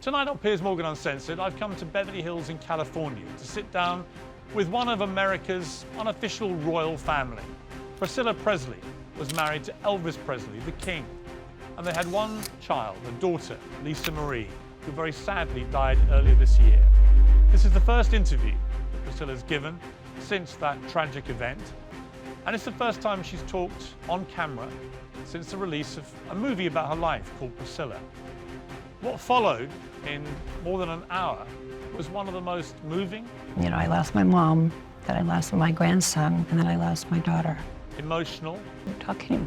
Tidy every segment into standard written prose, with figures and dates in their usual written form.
Tonight on Piers Morgan Uncensored, I've come to Beverly Hills in California to sit down with one of America's unofficial royal family. Priscilla Presley was married to Elvis Presley, the king, and they had one child, a daughter, Lisa Marie, who very sadly died earlier this year. This is the first interview that Priscilla's given since that tragic event, and it's the first time she's talked on camera since the release of a movie about her life called Priscilla. What followed in more than an hour was one of the most moving. You know, I lost my mom, then I lost my grandson, and then I lost my daughter. Emotional. We're talking.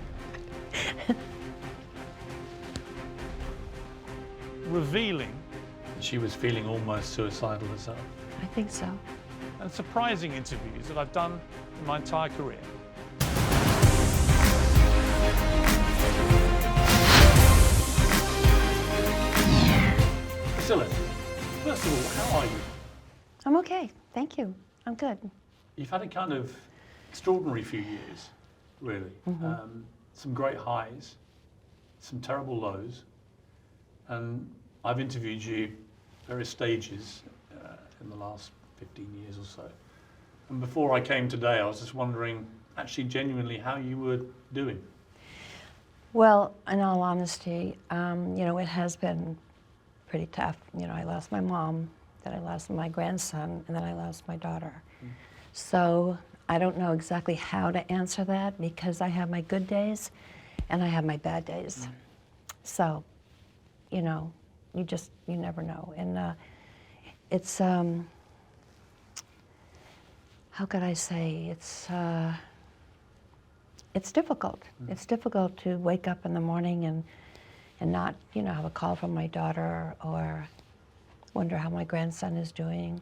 Revealing. She was feeling almost suicidal herself. I think so. And surprising interviews that I've done in my entire career. Priscilla, first of all, how are you? I'm okay, thank you. I'm good. You've had a kind of extraordinary few years, really. Some great highs, some terrible lows, and I've interviewed you at various stages in the last 15 years or so. And before I came today, I was just wondering, actually genuinely, how you were doing. Well, in all honesty, you know, it has been pretty tough. You know, I lost my mom, then I lost my grandson, and then I lost my daughter. So I don't know exactly how to answer that because I have my good days and I have my bad days. So, you know, you never know. And it's, how could I say, it's difficult. It's difficult to wake up in the morning and not, you know, have a call from my daughter or wonder how my grandson is doing.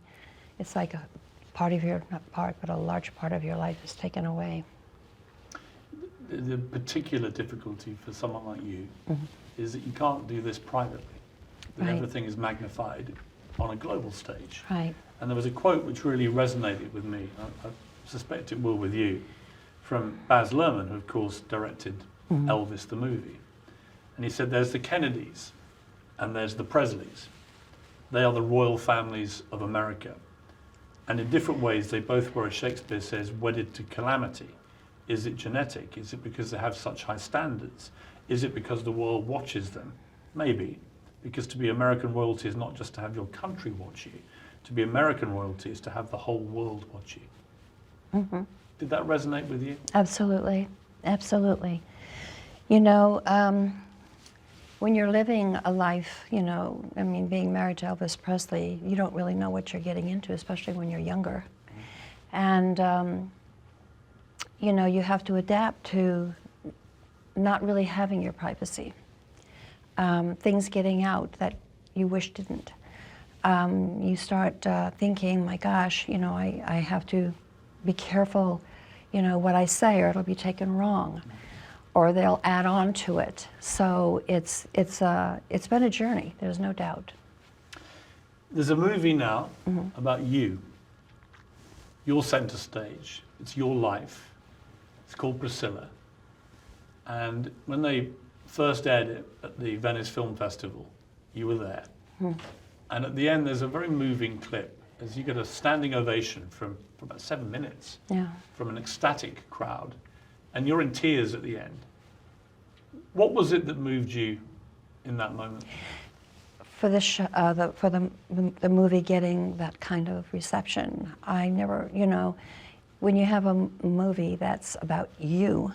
It's like a part of your, not part, but a large part of your life is taken away. The particular difficulty for someone like you is that you can't do this privately. That Right. everything is magnified on a global stage. Right. And there was a quote which really resonated with me, I suspect it will with you, from Baz Luhrmann, who of course directed Elvis the movie. And he said, there's the Kennedys and there's the Presleys. They are the royal families of America. And in different ways, they both were, as Shakespeare says, wedded to calamity. Is it genetic? Is it because they have such high standards? Is it because the world watches them? Maybe. Because to be American royalty is not just to have your country watch you. To be American royalty is to have the whole world watch you. Did that resonate with you? Absolutely, absolutely. You know, when you're living a life, you know, I mean, being married to Elvis Presley, you don't really know what you're getting into, especially when you're younger. And, you know, you have to adapt to not really having your privacy. Things getting out that you wish didn't. You start thinking, my gosh, you know, I have to be careful, you know, what I say or it'll be taken wrong. Or they'll add on to it. So it's been a journey, there's no doubt. There's a movie now about you. You're center stage. It's your life. It's called Priscilla. And when they first aired it at the Venice Film Festival, you were there. And at the end, there's a very moving clip as you get a standing ovation for about 7 minutes from an ecstatic crowd. And you're in tears at the end. What was it that moved you in that moment? For the movie getting that kind of reception, I never, you know, when you have a movie that's about you,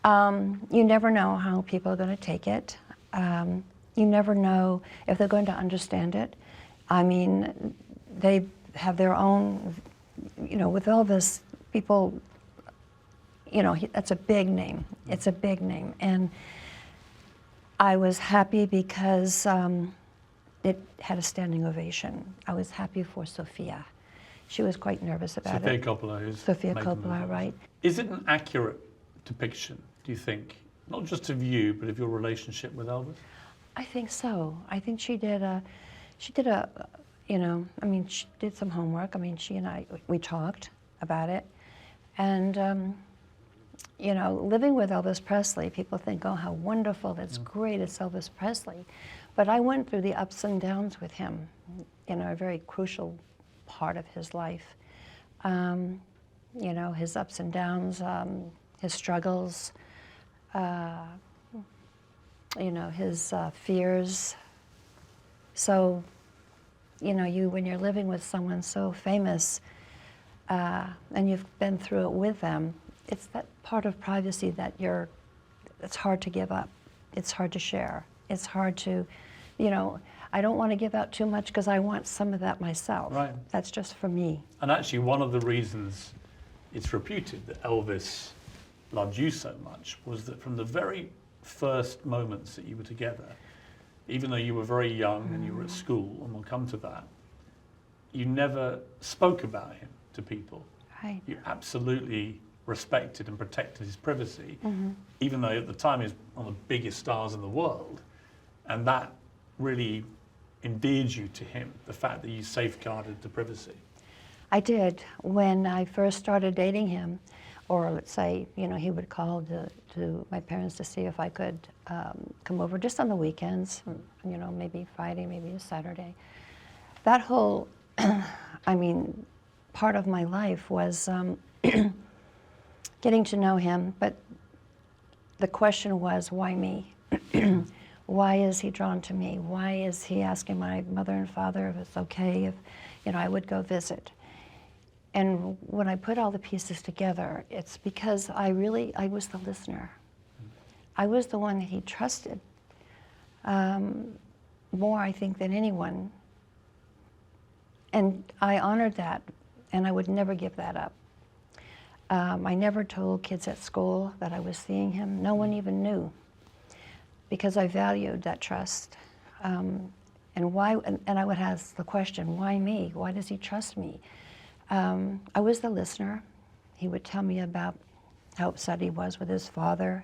you never know how people are going to take it. You never know if they're going to understand it. I mean, they have their own, you know, with Elvis, people, you know, that's a big name. It's a big name. And I was happy because it had a standing ovation. I was happy for Sophia. She was quite nervous about Sofia it. Coppola, who's Sofia made the Coppola, movie. right. Is it an accurate depiction, do you think? Not just of you, but of your relationship with Elvis? I think so. I think she did a, you know, I mean, she did some homework. I mean, she and I, we talked about it. And, you know, living with Elvis Presley, people think, oh, how wonderful, that's great, it's Elvis Presley. But I went through the ups and downs with him, a very crucial part of his life. His ups and downs, his struggles, his fears. So, when you're living with someone so famous and you've been through it with them, it's that part of privacy that it's hard to give up. It's hard to share. It's hard to, I don't want to give out too much because I want some of that myself. Right. That's just for me. And actually, one of the reasons it's reputed that Elvis loved you so much was that from the very first moments that you were together, even though you were very young and you were at school, and we'll come to that, you never spoke about him to people. Right. You absolutely respected and protected his privacy, even though at the time he was one of the biggest stars in the world. And that really endeared you to him, the fact that you safeguarded the privacy. I did. When I first started dating him, or let's say, he would call to my parents to see if I could come over just on the weekends, maybe Friday, maybe a Saturday. That whole, part of my life was getting to know him, but the question was, why me? Why is he drawn to me? Why is he asking my mother and father if it's okay if, I would go visit? And when I put all the pieces together, it's because I was the listener. I was the one that he trusted more, I think, than anyone. And I honored that, and I would never give that up. I never told kids at school that I was seeing him. No one even knew, because I valued that trust. And I would ask the question, why me? Why does he trust me? I was the listener. He would tell me about how upset he was with his father,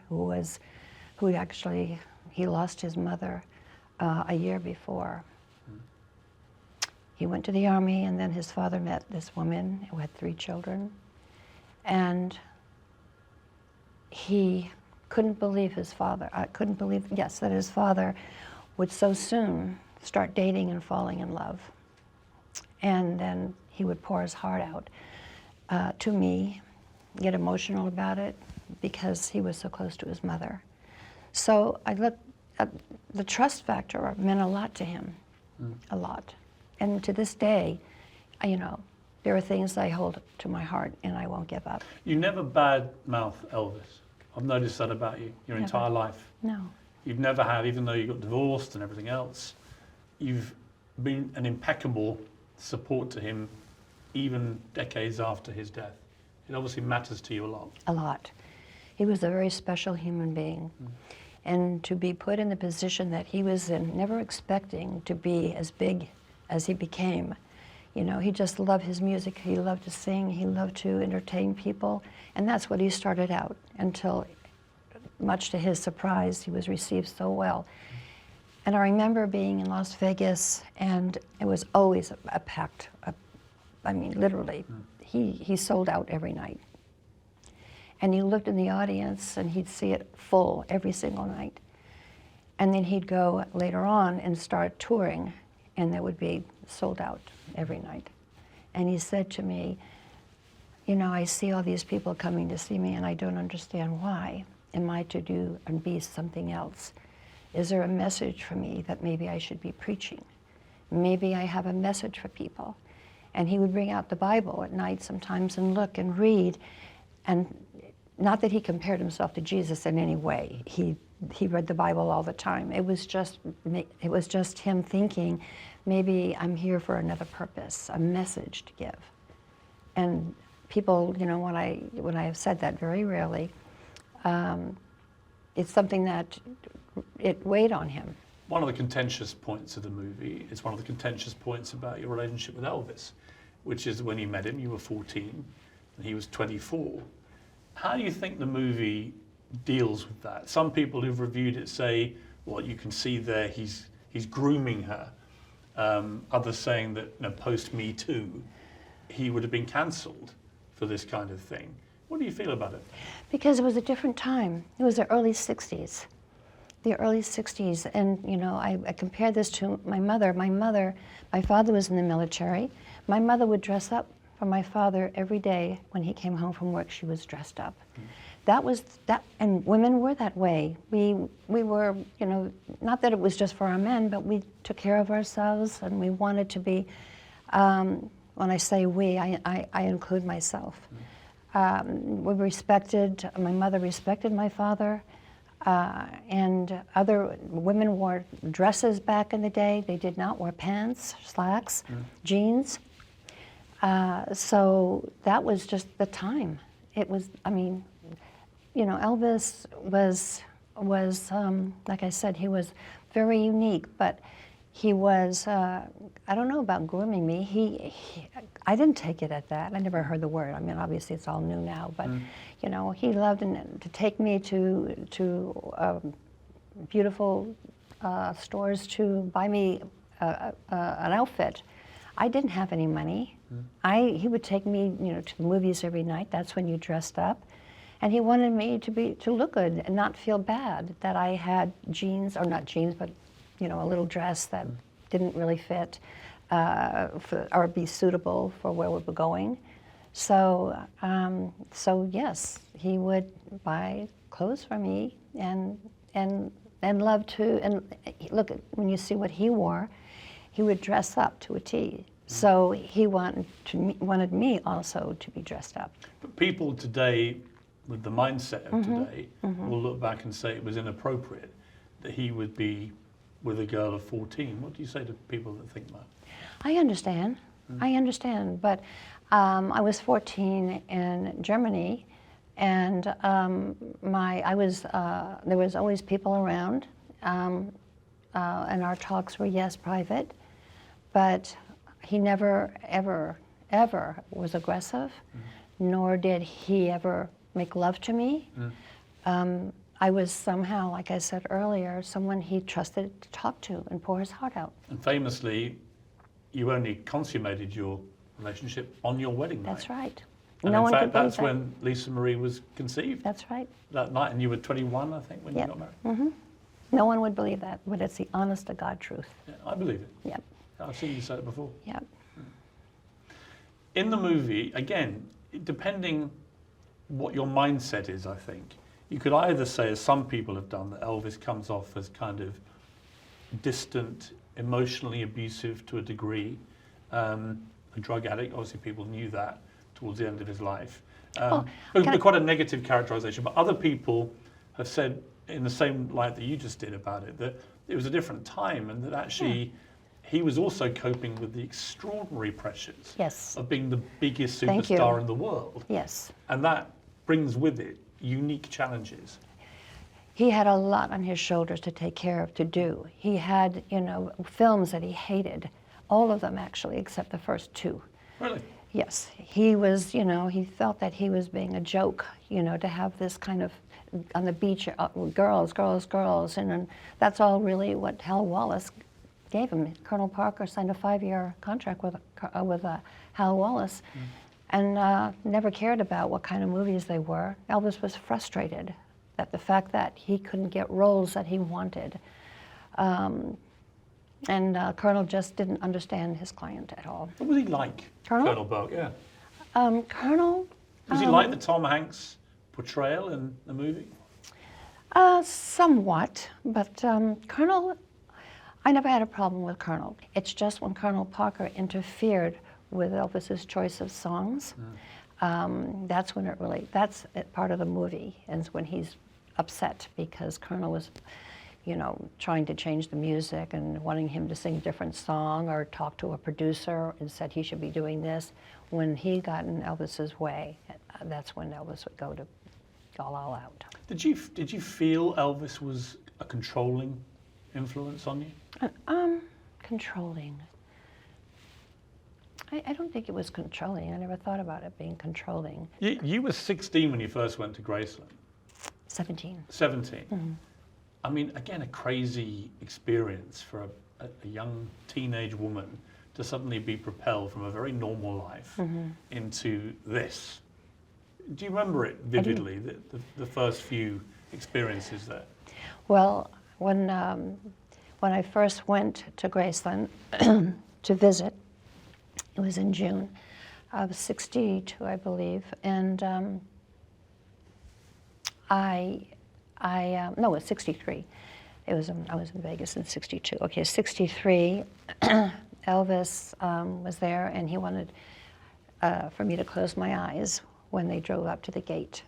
he lost his mother a year before. He went to the Army, and then his father met this woman who had 3 children. And he couldn't believe his father. I couldn't believe, yes, that his father would so soon start dating and falling in love. And then he would pour his heart out to me, get emotional about it, because he was so close to his mother. So I looked at the trust factor meant a lot to him, a lot. And to this day, there are things I hold to my heart and I won't give up. You never bad-mouth Elvis. I've noticed that about you your Never. entire life. No. You've never had, even though you got divorced and everything else, you've been an impeccable support to him even decades after his death. It obviously matters to you a lot. A lot. He was a very special human being. And to be put in the position that he was in, never expecting to be as big as he became. He just loved his music, he loved to sing, he loved to entertain people, and that's what he started out until, much to his surprise, he was received so well. And I remember being in Las Vegas, and it was always a packed, literally, he sold out every night. And you looked in the audience, and he'd see it full every single night. And then he'd go later on and start touring, and it would be sold out every night. And he said to me, I see all these people coming to see me, and I don't understand why. Am I to do and be something else? Is there a message for me that maybe I should be preaching? Maybe I have a message for people. And he would bring out the Bible at night sometimes and look and read. And not that he compared himself to Jesus in any way. He read the Bible all the time. It was just him thinking, maybe I'm here for another purpose, a message to give. And people, when I have said that, very rarely, it's something that it weighed on him. One of the contentious points of the movie is one of the contentious points about your relationship with Elvis, which is when you met him, you were 14 and he was 24. How do you think the movie deals with that? Some people who've reviewed it say, well, you can see there he's grooming her. Others saying that post Me Too, he would have been cancelled for this kind of thing. What do you feel about it? Because it was a different time. It was the early 60s. the early 60s. And, you know, I compare this to my mother. My father was in the military. My mother would dress up for my father every day. When he came home from work, she was dressed up. That was that, and women were that way. We were, you know, not that it was just for our men, but we took care of ourselves, and we wanted to be, when I say we, I include myself. We respected, my mother respected my father, and other women wore dresses back in the day. They did not wear pants, slacks, jeans. So that was just the time. It was, I mean, you know, Elvis was like I said, he was very unique, but he was, I don't know about grooming me. I didn't take it at that. I never heard the word. I mean, obviously it's all new now, but you know, he loved to take me to beautiful stores to buy me an outfit. I didn't have any money. He would take me, you know, to the movies every night. That's when you dressed up. And he wanted me to look good and not feel bad that I had jeans, or not jeans, but, you know, a little dress that didn't really fit or be suitable for where we were going. So, so yes, he would buy clothes for me and love to. And look, when you see what he wore, he would dress up to a T. So he wanted me also to be dressed up. But people today, with the mindset of today, will look back and say it was inappropriate that he would be with a girl of 14. What do you say to people that think that? I understand. I understand. But I was 14 in Germany, and there was always people around, and our talks were, yes, private, but he never, ever, ever was aggressive, nor did he ever make love to me. I was somehow, like I said earlier, someone he trusted to talk to and pour his heart out. And famously, you only consummated your relationship on your wedding night. That's right. And no in one fact, could believe that's when Lisa Marie was conceived. That's right. That night, and you were 21, I think, when you got married. No one would believe that, but it's the honest to God truth. Yeah, I believe it. Yep. I've seen you say it before. Yep. In the movie, again, depending what your mindset is, I think, you could either say, as some people have done, that Elvis comes off as kind of distant, emotionally abusive to a degree, a drug addict. Obviously, people knew that towards the end of his life. But quite a negative characterization. But other people have said, in the same light that you just did about it, that it was a different time, and that actually he was also coping with the extraordinary pressures of being the biggest superstar in the world. Yes. And that brings with it unique challenges. He had a lot on his shoulders to take care of, to do. He had, you know, films that he hated, all of them actually, except the first two. Really? Yes. He was, you know, he felt that he was being a joke, you know, to have this kind of, on the beach, girls, girls, girls, and that's all really what Hal Wallace gave him. Colonel Parker signed a 5-year contract with Hal Wallace, and never cared about what kind of movies they were. Elvis was frustrated at the fact that he couldn't get roles that he wanted. And Colonel just didn't understand his client at all. What was he like, Colonel Burke? Yeah. Colonel? Was he like the Tom Hanks portrayal in the movie? Somewhat, but Colonel, I never had a problem with Colonel. It's just when Colonel Parker interfered with Elvis's choice of songs, that's when it really, that's part of the movie, and when he's upset because Colonel was, you know, trying to change the music and wanting him to sing a different song or talk to a producer and said he should be doing this. When he got in Elvis's way, that's when Elvis would go to all out. Did you feel Elvis was a controlling influence on you? Controlling. I don't think it was controlling. I never thought about it being controlling. You were 16 when you first went to Graceland. 17. 17. I mean, again, a crazy experience for a young teenage woman to suddenly be propelled from a very normal life into this. Do you remember it vividly, the first few experiences there? Well, when I first went to Graceland to visit, it was in June of '62, I believe, and no, it was '63. I was in Vegas in '62. Okay, '63. Elvis was there, and he wanted for me to close my eyes when they drove up to the gate,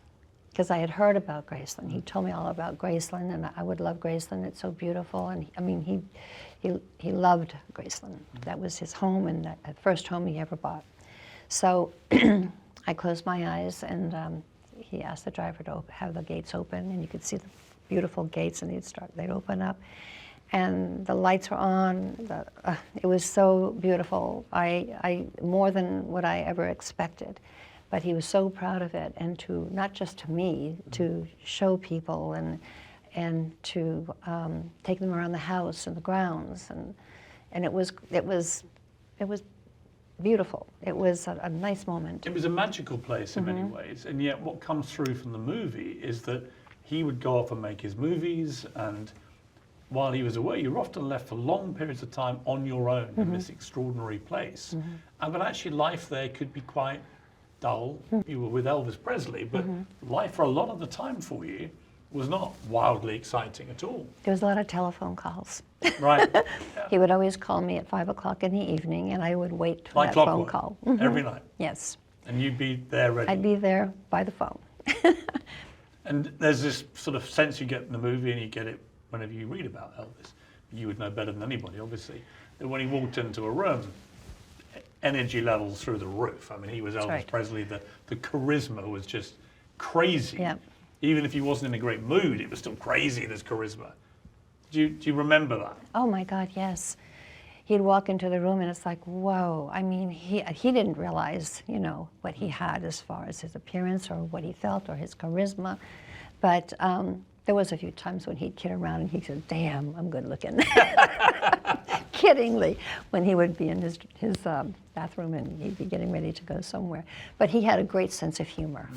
because I had heard about Graceland. He told me all about Graceland, and I would love Graceland. It's so beautiful, and I mean, he loved Graceland. That was his home, and the first home he ever bought. So I closed my eyes, and he asked the driver to have the gates open, and you could see the beautiful gates, and they'd open up, and the lights were on. It was so beautiful. I more than what I ever expected. But he was so proud of it, and to not just to me, to show people and to take them around the house and the grounds, and it was beautiful. It was a nice moment. It was a magical place in many ways, and yet what comes through from the movie is that he would go off and make his movies, and while he was away, you were often left for long periods of time on your own in this extraordinary place. But actually life there could be quite dull. You were with Elvis Presley, but life for a lot of the time for you was not wildly exciting at all. There was a lot of telephone calls. Right. Yeah. He would always call me at 5 o'clock in the evening, and I would wait for Like that clockwork, phone call. every night. Yes. And you'd be there ready. I'd be there by the phone. And there's this sort of sense you get in the movie, and you get it whenever you read about Elvis. You would know better than anybody, obviously, that when he walked into a room, energy levels through the roof. I mean, he was Elvis right. Presley. The charisma was just crazy. Yeah. Even if he wasn't in a great mood, it was still crazy, this charisma. Do you remember that? Oh my God, yes. He'd walk into the room and it's like, whoa. I mean, he didn't realize, you know, what he had as far as his appearance or what he felt or his charisma. But there was a few times when he'd kid around and he said, damn, I'm good looking. Kiddingly, when he would be in his bathroom and he'd be getting ready to go somewhere. But he had a great sense of humor.